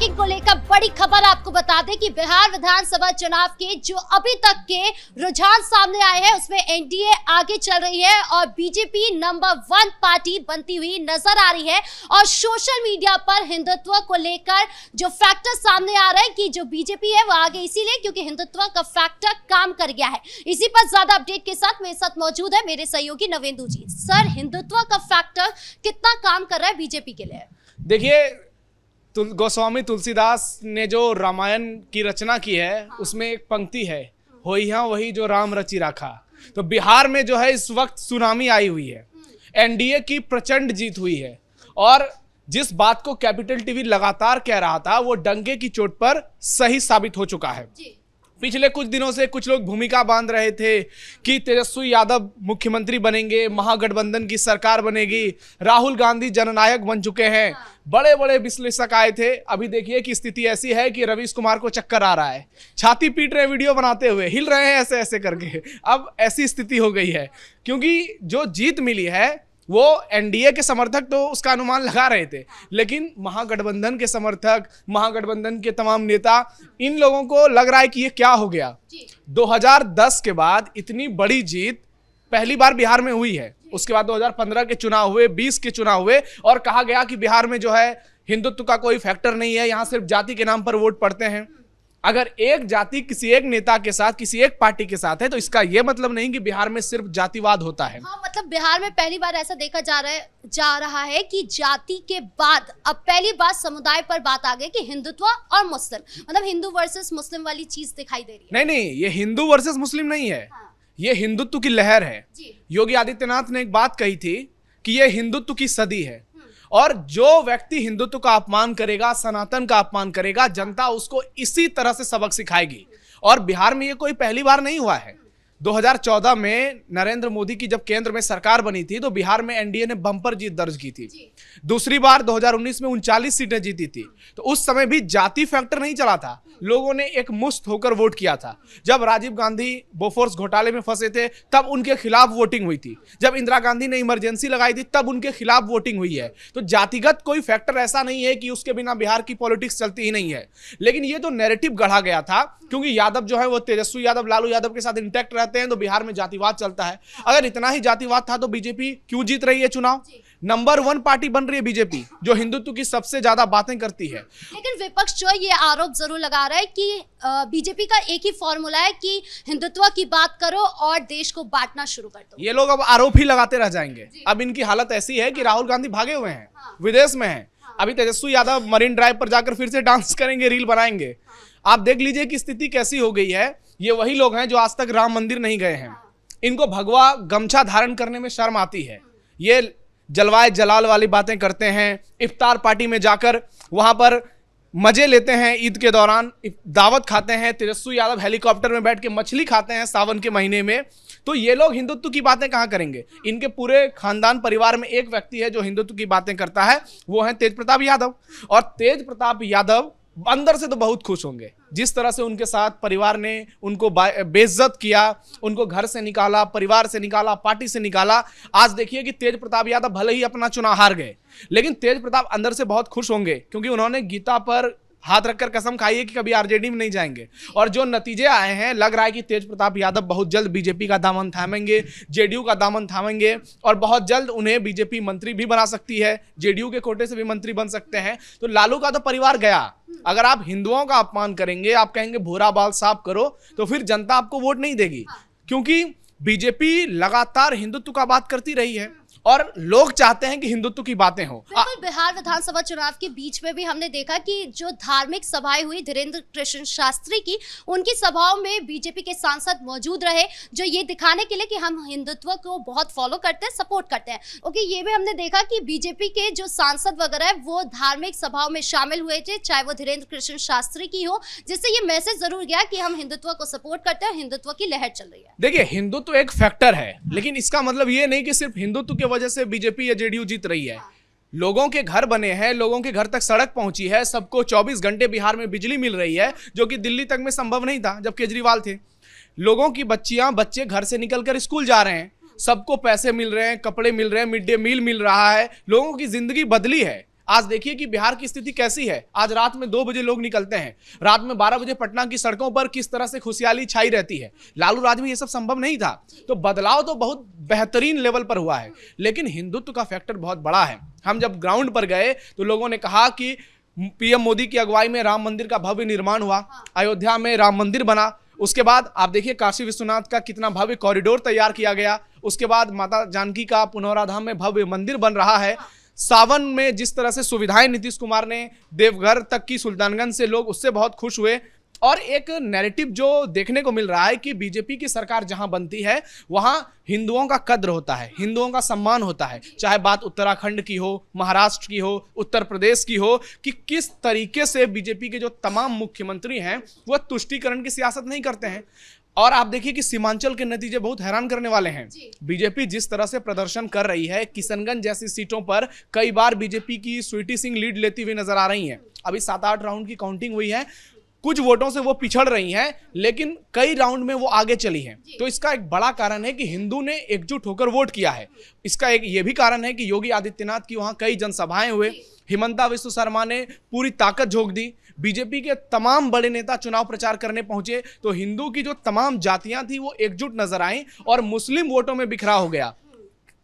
Breaking को लेकर बड़ी खबर आपको बता दें कि बिहार विधानसभा चुनाव के जो अभी तक के रुझान सामने आए हैं उसमें एनडीए आगे चल रही है और बीजेपी नंबर 1 पार्टी बनती हुई नजर आ रही है। और सोशल मीडिया पर हिंदुत्व को लेकर जो फैक्टर सामने आ रहा है कि जो बीजेपी है वो आगे इसीलिए क्योंकि हिंदुत्व का फैक्टर काम कर गया है। इसी पर ज्यादा अपडेट के साथ मेरे साथ मौजूद है मेरे सहयोगी नवेंदु जी। सर, हिंदुत्व का फैक्टर कितना काम कर रहा है बीजेपी के लिए? देखिए, गोस्वामी तुलसीदास ने जो रामायण की रचना की है उसमें एक पंक्ति है, होई हाँ वही जो राम रचि राखा। तो बिहार में जो है इस वक्त सुनामी आई हुई है, एनडीए की प्रचंड जीत हुई है और जिस बात को कैपिटल टीवी लगातार कह रहा था वो डंके की चोट पर सही साबित हो चुका है। पिछले कुछ दिनों से कुछ लोग भूमिका बांध रहे थे कि तेजस्वी यादव मुख्यमंत्री बनेंगे, महागठबंधन की सरकार बनेगी, राहुल गांधी जननायक बन चुके हैं, बड़े बड़े विश्लेषक आए थे। अभी देखिए कि स्थिति ऐसी है कि रवीश कुमार को चक्कर आ रहा है, छाती पीट रहे, वीडियो बनाते हुए हिल रहे हैं ऐसे ऐसे करके। अब ऐसी स्थिति हो गई है क्योंकि जो जीत मिली है वो एनडीए के समर्थक तो उसका अनुमान लगा रहे थे, लेकिन महागठबंधन के समर्थक, महागठबंधन के तमाम नेता, इन लोगों को लग रहा है कि ये क्या हो गया। 2010 के बाद इतनी बड़ी जीत पहली बार बिहार में हुई है। उसके बाद 2015 के चुनाव हुए, 20 के चुनाव हुए और कहा गया कि बिहार में जो है हिंदुत्व का कोई फैक्टर नहीं है, यहाँ सिर्फ जाति के नाम पर वोट पड़ते हैं। अगर एक जाति किसी एक नेता के साथ, किसी एक पार्टी के साथ है तो इसका यह मतलब नहीं कि बिहार में सिर्फ जातिवाद होता है। हाँ, मतलब बिहार में पहली बार ऐसा देखा जा रहा है कि जाति के बाद अब पहली बार समुदाय पर बात आ गई कि हिंदुत्व और मुस्लिम, मतलब हिंदू वर्सेस मुस्लिम वाली चीज दिखाई दे रही है। नहीं, ये हिंदू वर्सेस मुस्लिम नहीं है। हाँ। ये हिंदुत्व की लहर है। योगी आदित्यनाथ ने एक बात कही थी कि ये हिंदुत्व की सदी है और जो व्यक्ति हिंदुत्व का अपमान करेगा, सनातन का अपमान करेगा, जनता उसको इसी तरह से सबक सिखाएगी। और बिहार में ये कोई पहली बार नहीं हुआ है। 2014 में नरेंद्र मोदी की जब केंद्र में सरकार बनी थी तो बिहार में एनडीए ने बम्पर जीत दर्ज की थी। दूसरी बार 2019 में 39 सीटें जीती थी। तो उस समय भी जाति फैक्टर नहीं चला था, लोगों ने एक मुश्त होकर वोट किया था। जब राजीव गांधी बोफोर्स घोटाले में फंसे थे तब उनके खिलाफ वोटिंग हुई थी, जब इंदिरा गांधी ने इमरजेंसी लगाई थी तब उनके खिलाफ वोटिंग हुई है। तो जातिगत कोई फैक्टर ऐसा नहीं है कि उसके बिना बिहार की पॉलिटिक्स चलती ही नहीं है। लेकिन ये तो नैरेटिव गढ़ा गया था क्योंकि यादव जो है वो तेजस्वी यादव, लालू यादव के साथ इंटैक्ट रहते हैं तो बिहार में जातिवाद चलता है। अगर इतना ही जातिवाद था तो बीजेपी क्यों जीत रही है चुनाव? नंबर 1 पार्टी बन रही है बीजेपी, जो हिंदुत्व की सबसे ज्यादा बातें करती है। लेकिन विपक्ष जो ये आरोप जरूर लगा रहा है कि बीजेपी का एक ही फॉर्मूला है कि हिंदुत्व की बात करो और देश को बांटना शुरू कर दो। ये लोग अब आरोप ही लगाते रह जाएंगे। अब इनकी हालत ऐसी है कि राहुल गांधी भागे हुए हैं, विदेश में हैं। अभी तेजस्वी यादव मरीन ड्राइव पर जाकर फिर से डांस करेंगे, रील बनाएंगे। आप देख लीजिए कि स्थिति कैसी हो गई है। ये वही लोग हैं जो आज तक राम मंदिर नहीं गए हैं, इनको भगवा गमछा धारण करने में शर्म आती है। ये जलवाए जलाल वाली बातें करते हैं, इफ्तार पार्टी में जाकर वहां पर मजे लेते हैं, ईद के दौरान दावत खाते हैं, तेजस्वी यादव हेलीकॉप्टर में बैठ के मछली खाते हैं सावन के महीने में। तो ये लोग हिंदुत्व की बातें कहाँ करेंगे? इनके पूरे खानदान परिवार में एक व्यक्ति है जो हिंदुत्व की बातें करता है, वो है तेज प्रताप यादव। और तेज प्रताप यादव अंदर से तो बहुत खुश होंगे, जिस तरह से उनके साथ परिवार ने उनको बेइज्जत किया, उनको घर से निकाला, परिवार से निकाला, पार्टी से निकाला। आज देखिए कि तेज प्रताप यादव भले ही अपना चुनाव हार गए, लेकिन तेज प्रताप अंदर से बहुत खुश होंगे क्योंकि उन्होंने गीता पर हाथ रखकर कसम खाई है कि कभी आरजेडी में नहीं जाएंगे। और जो नतीजे आए हैं, लग रहा है कि तेज प्रताप यादव बहुत जल्द बीजेपी का दामन थामेंगे, जेडीयू का दामन थामेंगे और बहुत जल्द उन्हें बीजेपी मंत्री भी बना सकती है, जेडीयू के कोटे से भी मंत्री बन सकते हैं। तो लालू का तो परिवार गया। अगर आप हिंदुओं का अपमान करेंगे, आप कहेंगे भूरा बाल साफ करो, तो फिर जनता आपको वोट नहीं देगी क्योंकि बीजेपी लगातार हिंदुत्व का बात करती रही है और लोग चाहते हैं कि हिंदुत्व की बातें हो। बिल्कुल, बिहार विधानसभा चुनाव के बीच में भी हमने देखा कि जो धार्मिक सभाएं हुई धीरेन्द्र कृष्ण शास्त्री की, उनकी सभाओं में बीजेपी के सांसद मौजूद रहे जो ये दिखाने के लिए कि हम हिंदुत्व को बहुत फॉलो करते हैं, सपोर्ट करते हैं। ओके, ये भी हमने देखा कि बीजेपी के जो सांसद वगैरह है वो धार्मिक सभाओं में शामिल हुए थे, चाहे वो धीरेन्द्र कृष्ण शास्त्री की हो, जिससे ये मैसेज जरूर गया कि हम हिंदुत्व को सपोर्ट करते हैं, हिंदुत्व की लहर चल रही है। देखिए, हिंदुत्व एक फैक्टर है, लेकिन इसका मतलब ये नहीं कि सिर्फ हिंदुत्व के वजह से बीजेपी या जेडीयू जीत रही है। लोगों के घर बने हैं, लोगों के घर तक सड़क पहुंची है, सबको 24 घंटे बिहार में बिजली मिल रही है, जो कि दिल्ली तक में संभव नहीं था जब केजरीवाल थे। लोगों की बच्चे घर से निकलकर स्कूल जा रहे हैं, सबको पैसे मिल रहे हैं, कपड़े मिल रहे हैं, मिड डे मील मिल रहा है, लोगों की जिंदगी बदली है। आज देखिए कि बिहार की स्थिति कैसी है। आज रात में 2 बजे लोग निकलते हैं, रात में 12 बजे पटना की सड़कों पर किस तरह से खुशहाली छाई रहती है। लालू राज में ये सब संभव नहीं था। तो बदलाव तो बहुत बेहतरीन लेवल पर हुआ है, लेकिन हिंदुत्व का फैक्टर बहुत बड़ा है। हम जब ग्राउंड पर गए तो लोगों ने कहा कि पीएम मोदी की अगुवाई में राम मंदिर का भव्य निर्माण हुआ, अयोध्या में राम मंदिर बना। उसके बाद आप देखिए काशी विश्वनाथ का कितना भव्य कॉरिडोर तैयार किया गया। उसके बाद माता जानकी का पुनौरा धाम में भव्य मंदिर बन रहा है। सावन में जिस तरह से सुविधाएं नीतीश कुमार ने देवघर तक की, सुल्तानगंज से लोग उससे बहुत खुश हुए। और एक नैरेटिव जो देखने को मिल रहा है कि बीजेपी की सरकार जहां बनती है वहां हिंदुओं का कद्र होता है, हिंदुओं का सम्मान होता है। चाहे बात उत्तराखंड की हो, महाराष्ट्र की हो, उत्तर प्रदेश की हो, कि किस तरीके से बीजेपी के जो तमाम मुख्यमंत्री हैं वह तुष्टीकरण की सियासत नहीं करते हैं। और आप देखिए कि सीमांचल के नतीजे बहुत हैरान करने वाले हैं। बीजेपी जिस तरह से प्रदर्शन कर रही है, किशनगंज जैसी सीटों पर कई बार बीजेपी की स्वीटी सिंह लीड लेती हुई नजर आ रही हैं। अभी 7-8 राउंड की काउंटिंग हुई है, कुछ वोटों से वो पिछड़ रही हैं, लेकिन कई राउंड में वो आगे चली हैं। तो इसका एक बड़ा कारण है कि हिंदू ने एकजुट होकर वोट किया है। इसका एक ये भी कारण है कि योगी आदित्यनाथ की वहां कई जनसभाएं हुए, हिमंता विश्व शर्मा ने पूरी ताकत झोंक दी, बीजेपी के तमाम बड़े नेता चुनाव प्रचार करने पहुंचे, तो हिंदू की जो तमाम जातियां थी वो एकजुट नजर आई और मुस्लिम वोटों में बिखरा हो गया।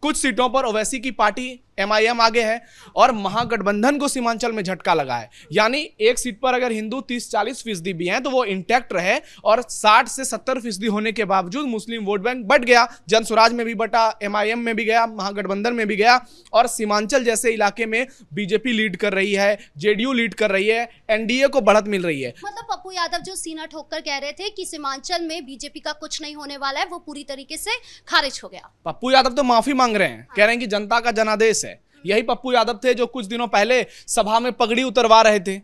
कुछ सीटों पर ओवैसी की पार्टी MIM आगे है और महागठबंधन को सीमांचल में झटका लगा है। यानी एक सीट पर अगर हिंदू 30-40% भी हैं तो वो इंटैक्ट रहे, और 60 से 70% होने के बावजूद मुस्लिम वोट बैंक बढ़ गया। जन स्वराज में भी बटा, MIM में भी गया, महागठबंधन में भी गया, और सीमांचल जैसे इलाके में बीजेपी लीड कर रही है, JDU लीड कर रही है, NDA को बढ़त मिल रही है। मतलब पप्पू यादव जो सीना ठोककर कह रहे थे कि सीमांचल में बीजेपी का कुछ नहीं होने वाला है, वो पूरी तरीके से खारिज हो गया। पप्पू यादव तो माफी मांग रहे हैं, कह रहे हैं कि जनता का जनादेश है। यही पप्पू यादव थे जो कुछ दिनों पहले सभा में पगड़ी उतरवा रहे थे।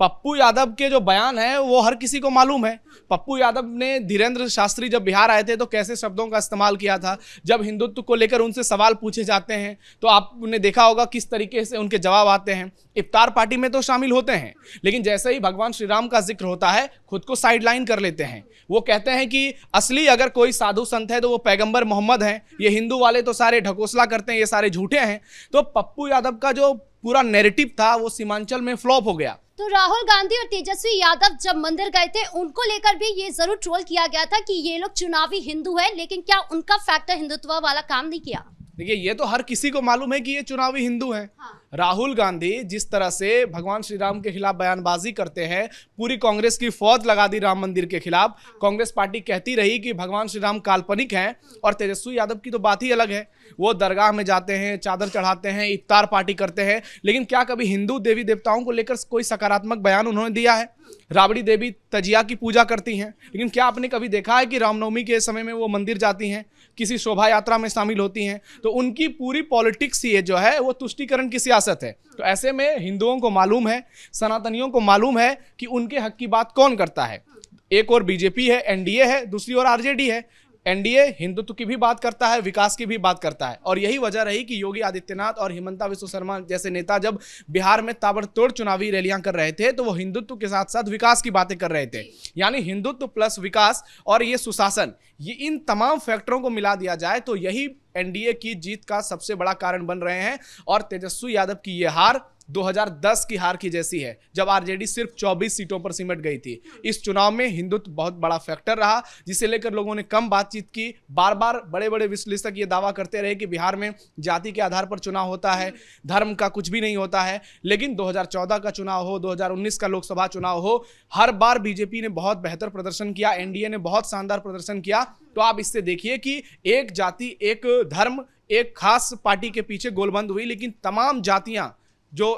पप्पू यादव के जो बयान है वो हर किसी को मालूम है। पप्पू यादव ने धीरेन्द्र शास्त्री जब बिहार आए थे तो कैसे शब्दों का इस्तेमाल किया था। जब हिंदुत्व को लेकर उनसे सवाल पूछे जाते हैं तो आपने देखा होगा किस तरीके से उनके जवाब आते हैं। इफ्तार पार्टी में तो शामिल होते हैं, लेकिन जैसे ही भगवान श्री राम का जिक्र होता है खुद को साइडलाइन कर लेते हैं। वो कहते हैं कि असली अगर कोई साधु संत है तो वो पैगंबर मोहम्मद हैं, ये हिंदू वाले तो सारे ढकोसला करते हैं, ये सारे झूठे हैं। तो पप्पू यादव का जो पूरा नैरेटिव था वो सीमांचल में फ्लॉप हो गया। तो राहुल गांधी और तेजस्वी यादव जब मंदिर गए थे उनको लेकर भी ये जरूर ट्रोल किया गया था कि ये लोग चुनावी हिंदू हैं, लेकिन क्या उनका फैक्टर हिंदुत्व वाला काम नहीं किया? देखिए, ये तो हर किसी को मालूम है कि ये चुनावी हिंदू हैं। राहुल गांधी जिस तरह से भगवान श्री राम के खिलाफ बयानबाजी करते हैं, पूरी कांग्रेस की फौज लगा दी राम मंदिर के खिलाफ। कांग्रेस पार्टी कहती रही कि भगवान श्री राम काल्पनिक हैं, और तेजस्वी यादव की तो बात ही अलग है। वो दरगाह में जाते हैं, चादर चढ़ाते हैं, इफ्तार पार्टी करते हैं, लेकिन क्या कभी हिंदू देवी देवताओं को लेकर कोई सकारात्मक बयान उन्होंने दिया है? राबड़ी देवी तजिया की पूजा करती हैं, लेकिन क्या आपने कभी देखा है कि रामनवमी के समय में वो मंदिर जाती हैं, किसी शोभा यात्रा में शामिल होती हैं? तो उनकी पूरी पॉलिटिक्स ये जो है वो तुष्टीकरण की सियासत है। तो ऐसे में हिंदुओं को मालूम है, सनातनियों को मालूम है कि उनके हक की बात कौन करता है। एक और बीजेपी है, NDA है, दूसरी ओर RJD है। NDA हिंदुत्व की भी बात करता है, विकास की भी बात करता है, और यही वजह रही कि योगी आदित्यनाथ और हिमंता विश्व शर्मा जैसे नेता जब बिहार में ताबड़तोड़ चुनावी रैलियां कर रहे थे तो वो हिंदुत्व के साथ साथ विकास की बातें कर रहे थे। यानी हिंदुत्व प्लस विकास और ये सुशासन, ये इन तमाम फैक्टरों को मिला दिया जाए तो यही NDA की जीत का सबसे बड़ा कारण बन रहे हैं। और तेजस्वी यादव की ये हार 2010 की हार की जैसी है, जब RJD सिर्फ 24 सीटों पर सिमट गई थी। इस चुनाव में हिंदुत्व बहुत बड़ा फैक्टर रहा, जिसे लेकर लोगों ने कम बातचीत की। बार बार बड़े बड़े विश्लेषक ये दावा करते रहे कि बिहार में जाति के आधार पर चुनाव होता है, धर्म का कुछ भी नहीं होता है। लेकिन 2014 का चुनाव हो, 2019 का लोकसभा चुनाव हो, हर बार बीजेपी ने बहुत बेहतर प्रदर्शन किया, NDA ने बहुत शानदार प्रदर्शन किया। तो आप इससे देखिए कि एक जाति, एक धर्म, एक खास पार्टी के पीछे गोलबंद हुई, लेकिन तमाम जातियां जो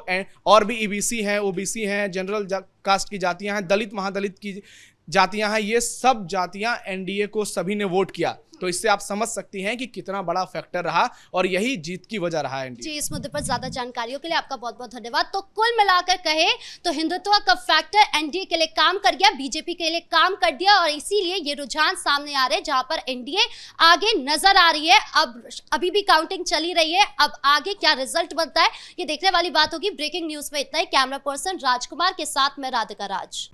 और भी EBC हैं, OBC हैं, जनरल कास्ट की जातियां हैं, दलित महादलित की जातियां हैं, ये सब जातियां NDA को सभी ने वोट किया। तो इससे आप समझ सकती हैं कि कितना बड़ा फैक्टर रहा और यही जीत की वजह रहा है। जी, इस मुद्दे पर ज्यादा जानकारियों के लिए आपका बहुत बहुत धन्यवाद। तो कुल मिलाकर कहे तो हिंदुत्व का फैक्टर NDA के लिए काम कर गया, बीजेपी के लिए काम कर दिया, और इसीलिए ये रुझान सामने आ रहे हैं जहां पर NDA आगे नजर आ रही है। अब अभी भी काउंटिंग चली रही है, अब आगे क्या रिजल्ट बनता है ये देखने वाली बात होगी। ब्रेकिंग न्यूज में इतना ही। कैमरा पर्सन राजकुमार के साथ मैं राधिका राज।